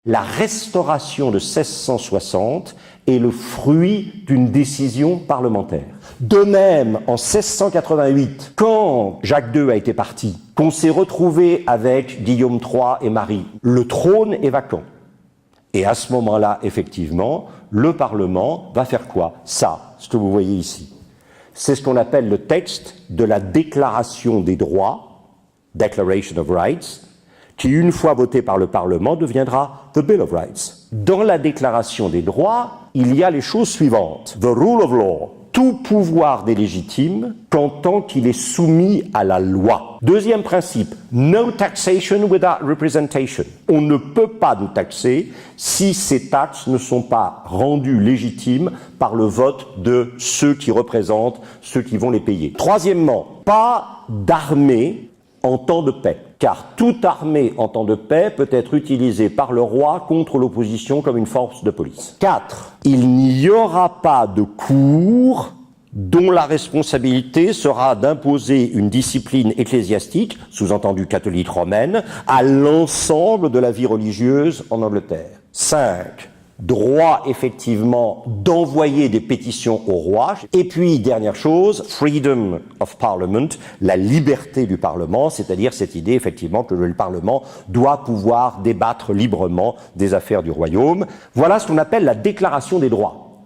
La restauration de 1660 est le fruit d'une décision parlementaire. De même, en 1688, quand Jacques II a été parti, qu'on s'est retrouvé avec Guillaume III et Marie, le trône est vacant. Et à ce moment-là, effectivement, le Parlement va faire quoi? Ça, ce que vous voyez ici. C'est ce qu'on appelle le texte de la Déclaration des droits, Declaration of Rights, qui, une fois voté par le Parlement, deviendra the Bill of Rights. Dans la Déclaration des droits, il y a les choses suivantes. The rule of law. Tout pouvoir n'est légitime qu'en tant qu'il est soumis à la loi. Deuxième principe, no taxation without representation. On ne peut pas nous taxer si ces taxes ne sont pas rendues légitimes par le vote de ceux qui représentent ceux qui vont les payer. Troisièmement, pas d'armée en temps de paix, car toute armée en temps de paix peut être utilisée par le roi contre l'opposition comme une force de police. 4. Il n'y aura pas de cour dont la responsabilité sera d'imposer une discipline ecclésiastique, sous-entendu catholique romaine, à l'ensemble de la vie religieuse en Angleterre. 5. Droit effectivement d'envoyer des pétitions au roi. Et puis, dernière chose, freedom of parliament, la liberté du Parlement, c'est-à-dire cette idée effectivement que le Parlement doit pouvoir débattre librement des affaires du royaume. Voilà ce qu'on appelle la Déclaration des droits.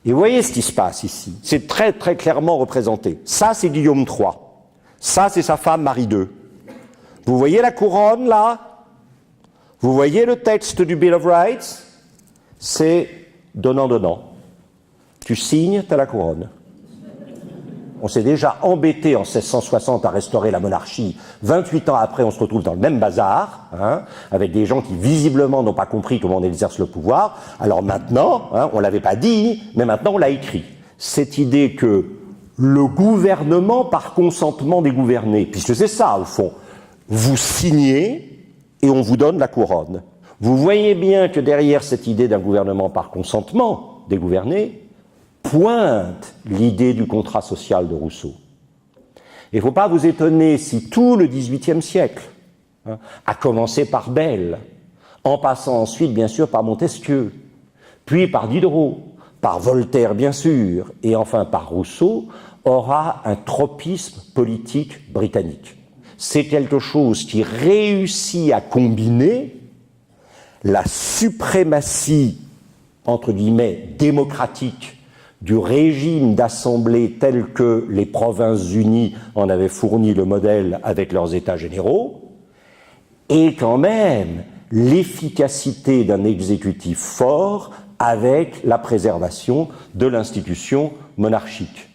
Et vous voyez ce qui se passe ici. C'est très très clairement représenté. Ça, c'est Guillaume III. Ça, c'est sa femme Marie II. Vous voyez la couronne là? Vous voyez le texte du Bill of Rights? C'est donnant-donnant. Tu signes, t'as la couronne. On s'est déjà embêté en 1660 à restaurer la monarchie. 28 ans après, on se retrouve dans le même bazar, avec des gens qui visiblement n'ont pas compris comment on exerce le pouvoir. Alors maintenant, on l'avait pas dit, mais maintenant on l'a écrit. Cette idée que le gouvernement par consentement des gouvernés, puisque c'est ça au fond, vous signez et on vous donne la couronne. Vous voyez bien que derrière cette idée d'un gouvernement par consentement des gouvernés, pointe l'idée du contrat social de Rousseau. Il ne faut pas vous étonner si tout le XVIIIe siècle, a commencé par Bayle, en passant ensuite bien sûr par Montesquieu, puis par Diderot, par Voltaire bien sûr, et enfin par Rousseau, aura un tropisme politique britannique. C'est quelque chose qui réussit à combiner la suprématie, entre guillemets, démocratique du régime d'assemblée tel que les Provinces-Unies en avaient fourni le modèle avec leurs États généraux, et quand même l'efficacité d'un exécutif fort avec la préservation de l'institution monarchique.